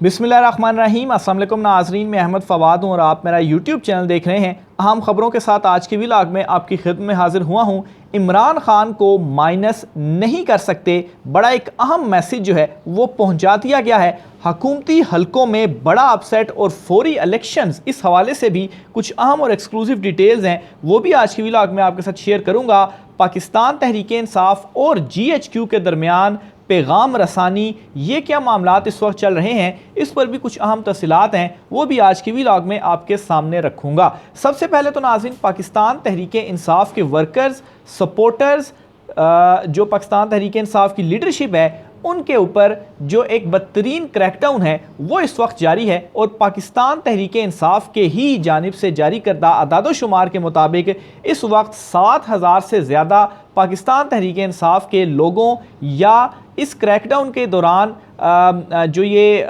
बिस्मिल्लाहिर्रहमानिर्रहीम। अस्सलाम वालेकुम नाज़रीन, मैं अहमद फ़वाद हूँ और आप मेरा यूट्यूब चैनल देख रहे हैं। अहम ख़बरों के साथ आज के व्लॉग में आपकी खिदमत में हाजिर हुआ हूँ। इमरान खान को माइनस नहीं कर सकते, बड़ा एक अहम मैसेज जो है वो पहुँचा दिया गया है। हुकूमती हलकों में बड़ा अपसेट और फौरी इलेक्शंस, इस हवाले से भी कुछ अहम और एक्सक्लूसिव डिटेल्स हैं, वो भी आज के व्लॉग में आपके साथ शेयर करूँगा। पाकिस्तान तहरीक इंसाफ और GHQ के दरमियान पैगाम रसानी, ये क्या मामलात इस वक्त चल रहे हैं, इस पर भी कुछ अहम तफसीलात हैं, वो भी आज की व्लॉग में आपके सामने रखूँगा। सबसे पहले तो नाज़रीन, पाकिस्तान तहरीक इंसाफ के वर्कर्स, सपोर्टर्स, जो पाकिस्तान तहरीक इंसाफ की लीडरशिप है, उनके ऊपर जो एक बदतरीन क्रैकडाउन है वो इस वक्त जारी है। और पाकिस्तान तहरीक इंसाफ के ही जानिब से जारी करदा अदाद-ओ-शुमार के मुताबिक इस वक्त 7,000 से ज़्यादा पाकिस्तान तहरीक इंसाफ के लोगों या इस क्रैकडाउन के दौरान जो ये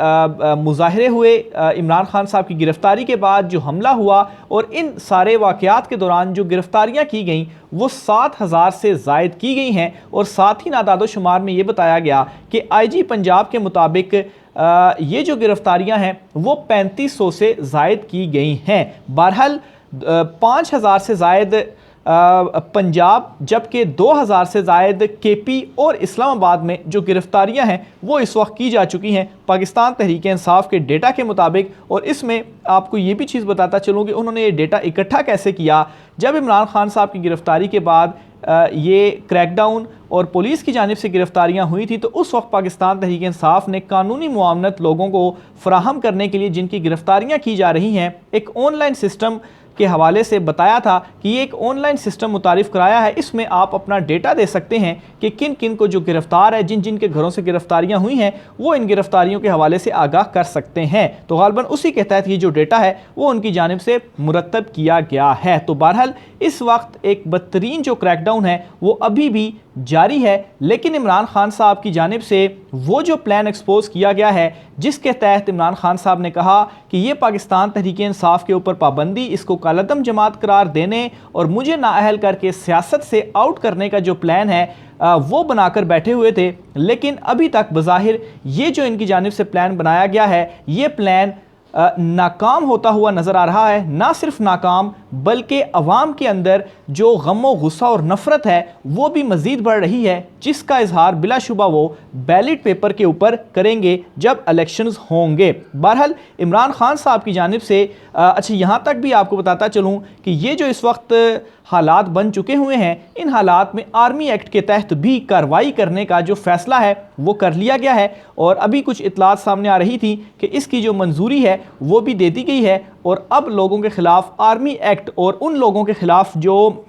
मुजाहरे हुए, इमरान खान साहब की गिरफ़्तारी के बाद जो हमला हुआ और इन सारे वाक़यात के दौरान जो गिरफ़्तारियाँ की गईं वो 7,000 से ज़ायद की गई हैं। और साथ ही आदाद-ओ-शुमार में ये बताया गया कि IG पंजाब के मुताबिक ये जो गिरफ़्तारियाँ हैं वो 3500 से ज़ायद की गई हैं। बहरहाल 5,000 से ज़ायद पंजाब, जबकि 2,000 से ज़ायद KP और इस्लामाबाद में जो गिरफ़्तारियाँ हैं वो इस वक्त की जा चुकी हैं पाकिस्तान तहरीक इंसाफ के डेटा के मुताबिक। और इसमें आपको ये भी चीज़ बताता चलूँ कि उन्होंने ये डेटा इकट्ठा कैसे किया। जब इमरान खान साहब की गिरफ़्तारी के बाद ये क्रैकडाउन और पुलिस की जानिब से गिरफ़्तारियाँ हुई थी, तो उस वक्त पाकिस्तान तहरीक इंसाफ ने कानूनी मुआवनत लोगों को फ़राहम करने के लिए जिनकी गिरफ़्तारियाँ की जा रही हैं, एक ऑनलाइन सिस्टम के हवाले से बताया था कि ये एक ऑनलाइन सिस्टम मुतारिफ़ कराया है। इसमें आप अपना डेटा दे सकते हैं कि किन किन को जो गिरफ़्तार है, जिन जिन के घरों से गिरफ़्तारियाँ हुई हैं, वो इन गिरफ़्तारियों के हवाले से आगाह कर सकते हैं। तो गालबन उसी के तहत ये जो डेटा है वो उनकी जानिब से मुरतब किया गया है। तो बहरहाल इस वक्त एक बदतरीन जो क्रैकडाउन है वो अभी भी जारी है, लेकिन इमरान खान साहब की जानिब से वो जो प्लान एक्सपोज किया गया है, जिसके तहत इमरान खान साहब ने कहा कि ये पाकिस्तान तहरीक इंसाफ के ऊपर पाबंदी, इसको कालअदम जमात करार देने और मुझे नाअहल करके सियासत से आउट करने का जो प्लान है वो बनाकर बैठे हुए थे। लेकिन अभी तक बज़ाहिर ये जो इनकी जानिब से प्लान बनाया गया है, ये प्लान नाकाम होता हुआ नज़र आ रहा है। ना सिर्फ नाकाम, बल्कि अवाम के अंदर जो गम गुस्सा और नफ़रत है वो भी मज़ीद बढ़ रही है, जिसका इजहार बिलाशुबा वो बैलेट पेपर के ऊपर करेंगे जब इलेक्शंस होंगे। बहरहाल इमरान खान साहब की जानिब से अच्छा, यहाँ तक भी आपको बताता चलूँ कि ये जो इस वक्त हालात बन चुके हुए हैं, इन हालात में आर्मी एक्ट के तहत भी कार्रवाई करने का जो फ़ैसला है वो कर लिया गया है। और अभी कुछ इतलात सामने आ रही थी कि इसकी जो मंजूरी है वो भी दे दी गई है। और अब लोगों के ख़िलाफ़ आर्मी एक्ट और उन लोगों के ख़िलाफ़ जो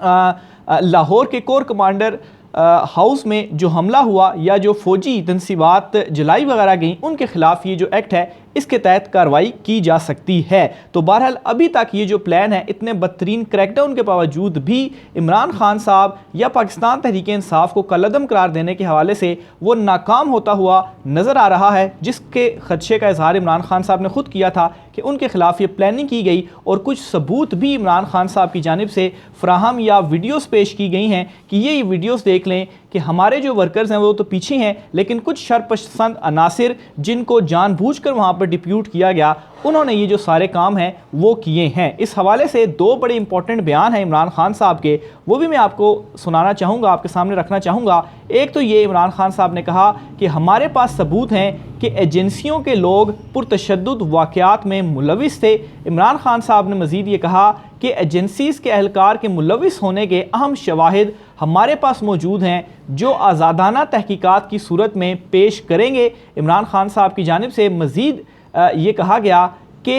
लाहौर के कोर कमांडर हाउस में जो हमला हुआ या जो फ़ौजी तनसीबात जलाई वगैरह गई, उनके ख़िलाफ़ ये जो एक्ट है इसके तहत कार्रवाई की जा सकती है। तो बहरहाल अभी तक ये जो प्लान है, इतने बदतरीन क्रैकडाउन के बावजूद भी इमरान खान साहब या पाकिस्तान तहरीक इंसाफ को कलअदम करार देने के हवाले से वो नाकाम होता हुआ नज़र आ रहा है, जिसके खदशे का इजहार इमरान खान साहब ने खुद किया था कि उनके ख़िलाफ़ ये प्लानिंग की गई। और कुछ सबूत भी इमरान खान साहब की जानिब से फ़राहम या वीडियोज़ पेश की गई हैं कि ये वीडियोज़ देख लें कि हमारे जो वर्कर्स हैं वो तो पीछे हैं, लेकिन कुछ शरपसंद अनासिर जिनको जानबूझकर वहाँ पर डिप्यूट किया गया, उन्होंने ये जो सारे काम हैं वो किए हैं। इस हवाले से दो बड़े इंपॉर्टेंट बयान हैं इमरान खान साहब के, वो भी मैं आपको सुनाना चाहूँगा, आपके सामने रखना चाहूँगा। एक तो ये इमरान खान साहब ने कहा कि हमारे पास सबूत हैं कि एजेंसियों के लोग पुरतशद्दुद वाक़यात में मुलविस थे। इमरान खान साहब ने मज़ीद ये कहा कि एजेंसीज़ के अहलकार के मुलविस होने के अहम शवाहिद हमारे पास मौजूद हैं, जो आज़ादाना तहकीकात की सूरत में पेश करेंगे। इमरान खान साहब की जानिब से मज़ीद ये कहा गया कि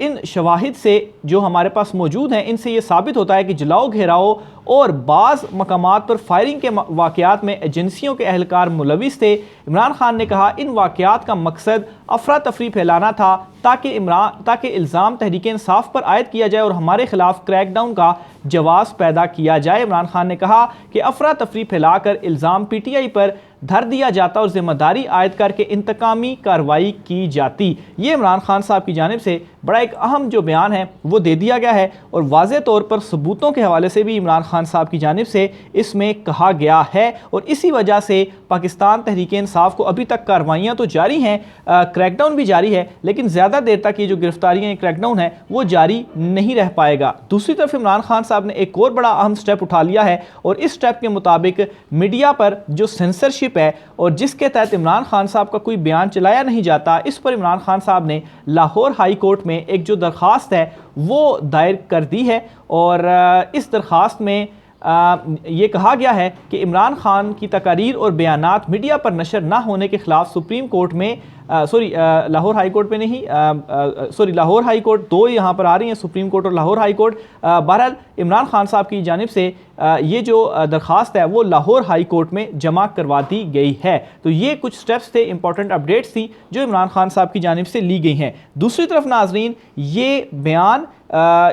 इन शवाहिद से जो हमारे पास मौजूद हैं, इनसे ये साबित होता है कि जलाओ, घेराव और बाज़ मकामात पर फायरिंग के वाक़यात में एजेंसियों के अहलकार मुलविस थे। इमरान खान ने कहा इन वाक़यात का मकसद अफरा तफरी फैलाना था ताकि इल्ज़ाम तहरीक इंसाफ पर आयद किया जाए और हमारे ख़िलाफ़ क्रैकडाउन का जवाब पैदा किया जाए। इमरान खान ने कहा कि अफरा तफरी फैलाकर इल्ज़ाम PTI पर धर दिया जाता और ज़िम्मेदारी आयद करके इंतकामी कार्रवाई की जाती। ये इमरान खान साहब साहब की जानिब से बड़ा एक अहम जो बयान है वो दे दिया गया है और वाज़े तौर पर सबूतों के हवाले से भी इमरान खान साहब की जानिब से इसमें कहा गया है। और इसी वजह से पाकिस्तान तहरीक इंसाफ को अभी तक कार्रवाइयाँ तो जारी हैं, क्रैकडाउन भी जारी है, लेकिन ज़्यादा देर तक ये जो गिरफ्तारियाँ क्रैकडाउन है वो जारी नहीं रह पाएगा। दूसरी तरफ इमरान खान साहब ने एक और बड़ा अहम स्टेप उठा लिया है और इस स्टेप के मुताबिक मीडिया पर जो सेंसरशिप है और जिसके तहत इमरान खान साहब का कोई बयान चलाया नहीं जाता, इस पर इमरान खान साहब ने लाहौर हाई कोर्ट में एक जो दरख्वास्त है वो दायर कर दी है। और इस दरख्वास्त में ये कहा गया है कि इमरान खान की तकारीर और बयानात मीडिया पर नशर ना होने के खिलाफ सुप्रीम कोर्ट में लाहौर हाई कोर्ट में नहीं, लाहौर हाई कोर्ट दो यहाँ पर आ रही हैं, सुप्रीम कोर्ट और लाहौर हाई कोर्ट। बहरहाल इमरान खान साहब की जानिब से ये जो दरख्वास्त है वो लाहौर हाई कोर्ट में जमा करवा दी गई है। तो ये कुछ स्टेप्स थे, इंपॉर्टेंट अपडेट्स थी जो इमरान खान साहब की जानिब से ली गई हैं। दूसरी तरफ नाजरीन, ये बयान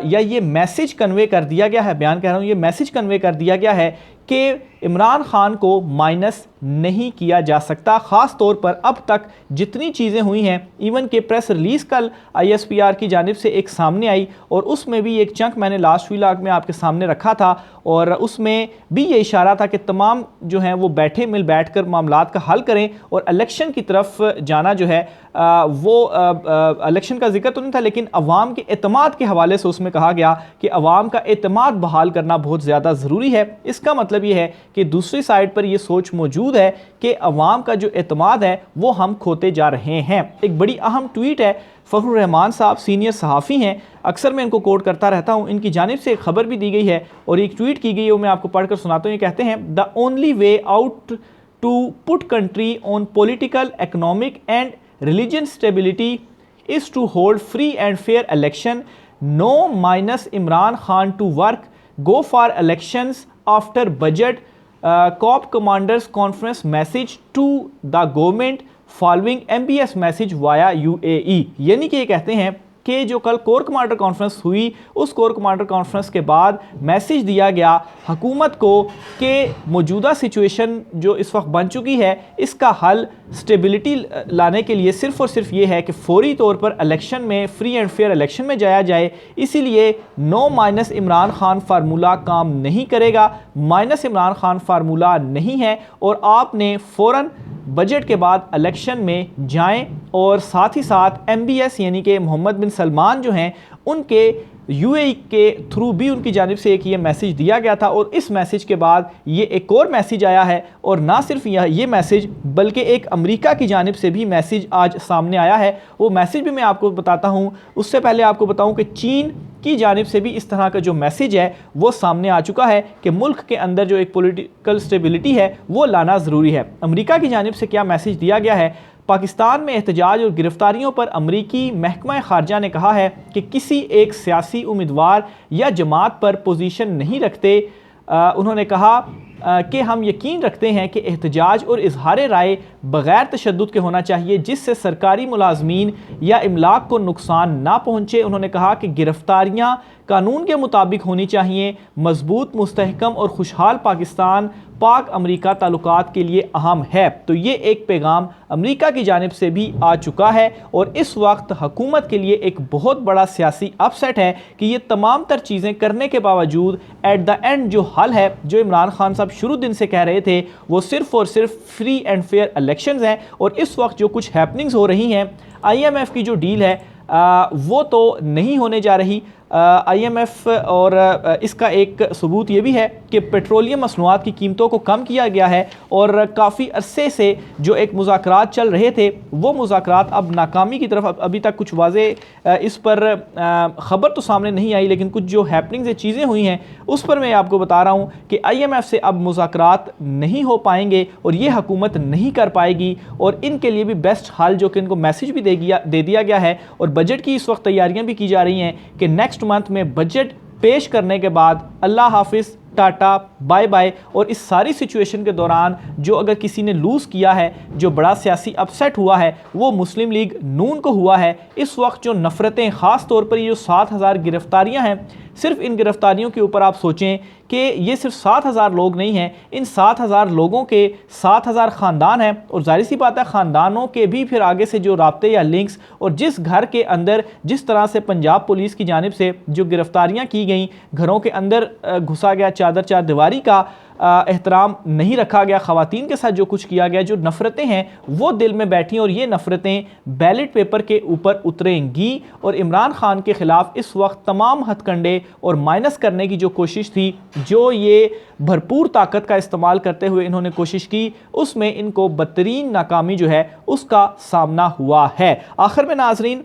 या ये मैसेज कन्वे कर दिया गया है, बयान कह रहा हूँ, ये मैसेज कन्वे कर दिया गया है कि इमरान खान को माइनस नहीं किया जा सकता। ख़ास तौर पर अब तक जितनी चीज़ें हुई हैं, इवन के प्रेस रिलीज़ कल ISPR की जानिब से एक सामने आई और उसमें भी एक चंक मैंने लास्ट व्लॉग में आपके सामने रखा था और उसमें भी ये इशारा था कि तमाम जो हैं वो मिल बैठ कर मामलात का हल करें और इलेक्शन की तरफ जाना जो है वो इलेक्शन का जिक्र तो नहीं था, लेकिन अवाम के एतमाद के हवाले से उसमें कहा गया कि अवाम का एतमाद बहाल करना बहुत ज़्यादा ज़रूरी है। इसका मतलब ये है कि दूसरी साइड पर यह सोच मौजूद है कि अवाम का जो एतमाद है वो हम खोते जा रहे हैं। एक बड़ी अहम ट्वीट है, फ़खरुर रहमान साहब सीनियर सहाफ़ी हैं, अक्सर मैं इनको कोट करता रहता हूँ, इनकी जानिब से एक खबर भी दी गई है और एक ट्वीट की गई है, वो मैं आपको पढ़कर सुनाता हूँ। ये कहते हैं, the only way out to put country on political, economic and religious stability is to hold free and fair election, no minus Imran Khan to work, go for elections after budget, corps commanders conference message to the government following MBS message via UAE। यानी कि ये कहते हैं कि जो कल core commander conference हुई, उस कोर कमांडर कॉन्फ्रेंस के बाद मैसेज दिया गया हुकूमत को कि मौजूदा सिचुएशन जो इस वक्त बन चुकी है इसका हल स्टेबिलिटी लाने के लिए सिर्फ़ और सिर्फ ये है कि फौरी तौर पर इलेक्शन में, फ्री एंड फेयर इलेक्शन में जाया जाए। इसीलिए no minus Imran Khan formula काम नहीं करेगा, माइनस इमरान खान फार्मूला नहीं है और आपने फ़ौरन बजट के बाद इलेक्शन में जाएं और साथ ही साथ MBS यानी कि मोहम्मद बिन सलमान जो हैं उनके UAE के थ्रू भी उनकी जानिब से एक ये मैसेज दिया गया था और इस मैसेज के बाद ये एक और मैसेज आया है और ना सिर्फ ये मैसेज बल्कि एक अमेरिका की जानिब से भी मैसेज आज सामने आया है। वो मैसेज भी मैं आपको बताता हूँ, उससे पहले आपको बताऊँ कि चीन की जानिब से भी इस तरह का जो मैसेज है वो सामने आ चुका है कि मुल्क के अंदर जो एक पॉलिटिकल स्टेबिलिटी है वो लाना ज़रूरी है। अमेरिका की जानिब से क्या मैसेज दिया गया है? पाकिस्तान में एहतजाज और गिरफ्तारियों पर अमरीकी महकमा खारजा ने कहा है कि किसी एक सियासी उम्मीदवार या जमात पर पोजीशन नहीं रखते। उन्होंने कहा कि हम यकीन रखते हैं कि एहतजाज और इजहार राय बग़ैर तशद्दुद के होना चाहिए जिससे सरकारी मुलाजमीन या इमलाक को नुकसान ना पहुँचे। उन्होंने कहा कि गिरफ्तारियाँ कानून के मुताबिक होनी चाहिए। मजबूत, मुस्तहकम और खुशहाल पाकिस्तान पाक अमेरिका ताल्लुकात के लिए अहम है। तो ये एक पैगाम अमेरिका की जानिब से भी आ चुका है और इस वक्त हुकूमत के लिए एक बहुत बड़ा सियासी अपसेट है कि ये तमाम तर चीज़ें करने के बावजूद एट द एंड जो हल है, जो इमरान खान साहब शुरू दिन से कह रहे थे, वो सिर्फ़ और सिर्फ फ्री एंड फेयर इलेक्शंस हैं। और इस वक्त जो कुछ हैपनिंग्स हो रही हैं, IMF की जो डील है वो तो नहीं होने जा रही। IMF और इसका एक सबूत ये भी है कि पेट्रोलियम मसनूआत की कीमतों को कम किया गया है और काफ़ी अरसे से जो एक मुज़ाकरात चल रहे थे वो मुज़ाकरात अब नाकामी की तरफ, अभी तक कुछ वाज़े इस पर ख़बर तो सामने नहीं आई, लेकिन कुछ जो हैपनिंग्स चीज़ें हुई हैं उस पर मैं आपको बता रहा हूँ कि IMF से अब मुज़ाकरात नहीं हो पाएंगे और ये हुकूमत नहीं कर पाएगी। और इनके लिए भी बेस्ट हल जो कि इनको मैसेज भी दे दिया गया है और बजट की इस वक्त तैयारियाँ भी की जा रही हैं कि नेक्स्ट मंथ में बजट पेश करने के बाद अल्लाह हाफिज़, टाटा बाय बाय। और इस सारी सिचुएशन के दौरान जो अगर किसी ने लूज़ किया है, जो बड़ा सियासी अपसेट हुआ है, वो मुस्लिम लीग नून को हुआ है। इस वक्त जो नफ़रतें, ख़ास तौर पर ये जो 7,000 गिरफ्तारियाँ हैं, सिर्फ इन गिरफ्तारियों के ऊपर आप सोचें कि ये सिर्फ 7,000 लोग नहीं हैं, इन 7,000 लोगों के 7,000 ख़ानदान हैं। और जाहिर सी बात है ख़ानदानों के भी फिर आगे से जो राब्ते या लिंक्स, और जिस घर के अंदर जिस तरह से पंजाब पुलिस की जानिब से जो गिरफ्तारियाँ की गई, घरों के अंदर घुसा गया, चादर चार दीवारी का एहतराम नहीं रखा गया, ख़वातीन के साथ जो कुछ किया गया, जो नफ़रतें हैं वो दिल में बैठी और ये नफ़रतें बैलेट पेपर के ऊपर उतरेंगी। और इमरान खान के ख़िलाफ़ इस वक्त तमाम हथकंडे और माइनस करने की जो कोशिश थी, जो ये भरपूर ताकत का इस्तेमाल करते हुए इन्होंने कोशिश की, उसमें इनको बदतरीन नाकामी जो है उसका सामना हुआ है। आखिर में नाजरीन,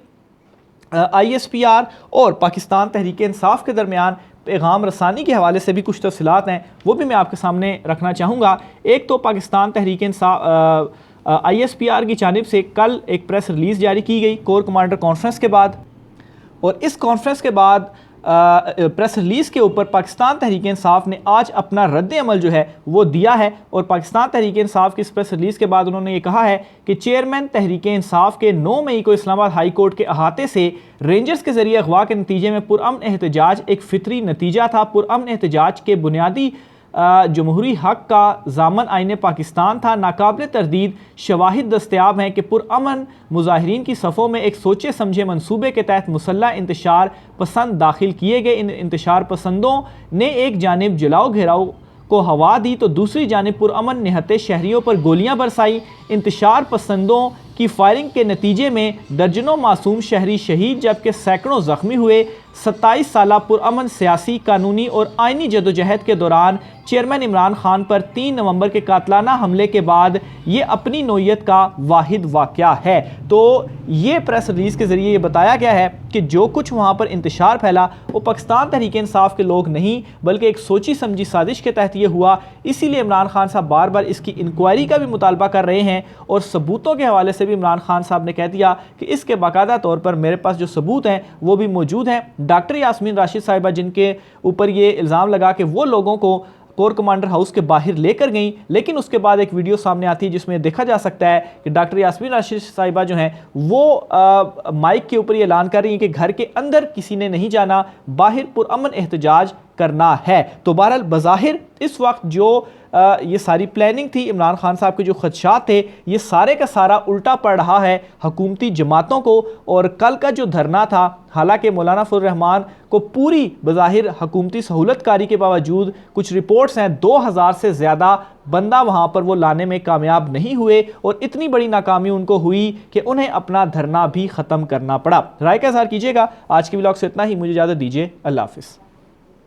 ISPR और पाकिस्तान तहरीक इंसाफ के दरमियान पैगाम रसानी के हवाले से भी कुछ तफसीलात हैं, वो भी मैं आपके सामने रखना चाहूँगा। एक तो पाकिस्तान तहरीक इंसाफ ISPR की जानिब से कल एक प्रेस रिलीज़ जारी की गई कोर कमांडर कॉन्फ्रेंस के बाद, और इस कॉन्फ्रेंस के बाद प्रेस रिलीज़ के ऊपर पाकिस्तान तहरीक इंसाफ ने आज अपना रद्द अमल जो है वो दिया है। और पाकिस्तान तहरीक इंसाफ की इस प्रेस रिलीज़ के बाद उन्होंने ये कहा है कि चेयरमैन तहरीक इंसाफ के 9 मई को इस्लामाबाद हाई कोर्ट के अहाते से रेंजर्स के ज़रिए अगवा के नतीजे में पुरअमन एहतजाज एक फितरी नतीजा था। पुरअमन एहतजाज के बुनियादी जमहूरी हक़ का ज़ामन आईन पाकिस्तान था। नाकाबिल तरदीद शवाहिद दस्तयाब हैं कि पुरअमन मुजाहिरीन की सफ़ों में एक सोचे समझे मंसूबे के तहत मुसल्लह इंतशार पसंद दाखिल किए गए। इन इंतशार पसंदों ने एक जानिब जलाओ घेराव को हवा दी तो दूसरी जानिब पुरअमन निहत्ते शहरियों पर गोलियां बरसाई। इंतशार पसंदों की फायरिंग के नतीजे में दर्जनों मासूम शहरी शहीद जबकि सैकड़ों ज़ख्मी हुए। 27 साला पुरअमन सियासी, कानूनी और आइनी जदोजहद के दौरान चेयरमैन इमरान खान पर 3 नवंबर के कातलाना हमले के बाद ये अपनी नौयत का वाहिद वाक़या है। तो ये प्रेस रिलीज़ के ज़रिए ये बताया गया है कि जो कुछ वहाँ पर इंतशार फैला वो पाकिस्तान तहरीक इंसाफ के लोग नहीं बल्कि एक सोची समझी साजिश के तहत ये हुआ। इसीलिए इमरान खान साहब बार बार इसकी इंक्वायरी का भी मुतालबा कर रहे हैं। और सबूतों के हवाले से भी इमरान खान साहब ने कह दिया कि इसके बाकायदा तौर पर मेरे पास जो सबूत हैं वो भी मौजूद हैं। डॉक्टर यास्मीन राशिद साहिबा जिनके ऊपर ये इल्ज़ाम लगा कि वो लोगों को कोर कमांडर हाउस के बाहर लेकर गई, लेकिन उसके बाद एक वीडियो सामने आती है जिसमें देखा जा सकता है कि डॉक्टर यास्मीन राशिद साहिबा जो हैं वो माइक के ऊपर ये ऐलान कर रही हैं कि घर के अंदर किसी ने नहीं जाना, बाहर पुरअमन एहतजाज करना है। तो बहरहाल बज़ाहिर इस वक्त जो ये सारी प्लानिंग थी, इमरान खान साहब के जो खदशात थे, ये सारे का सारा उल्टा पड़ रहा है हुकूमती जमातों को। और कल का जो धरना था, हालांकि मौलाना फजल रहमान को पूरी बज़ाहिर हुकूमती सहूलतकारी के बावजूद कुछ रिपोर्ट्स हैं 2000 से ज़्यादा बंदा वहाँ पर वो लाने में कामयाब नहीं हुए और इतनी बड़ी नाकामी उनको हुई कि उन्हें अपना धरना भी ख़त्म करना पड़ा। राय का इज़हार कीजिएगा। आज के व्लॉग से इतना ही, मुझे इजाज़त दीजिए। अल्लाह हाफ़िज़।